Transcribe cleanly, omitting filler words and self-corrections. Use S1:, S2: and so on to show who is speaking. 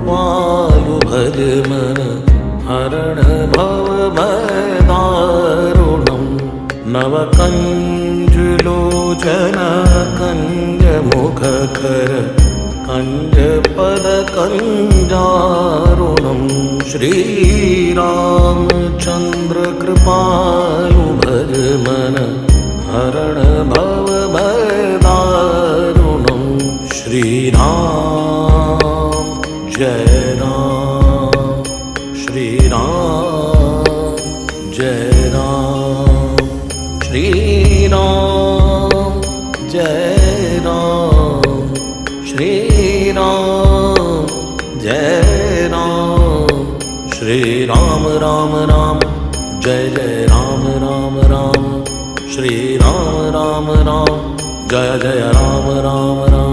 S1: कृपालु भज मन हरण भव भयदारुणम् नवकञ्जुलोचन कञ्जमुखकर कञ्जपदकञ्जारुणम् श्रीरामचन्द्र कृपालु भज मन हरण भव भयदारुणम् श्रीराम जय राम श्रीराम जय राम श्रीराम जय राम श्रीराम जय राम श्रीराम राम राम जय जय राम राम राम श्रीराम राम राम जय जय राम राम राम।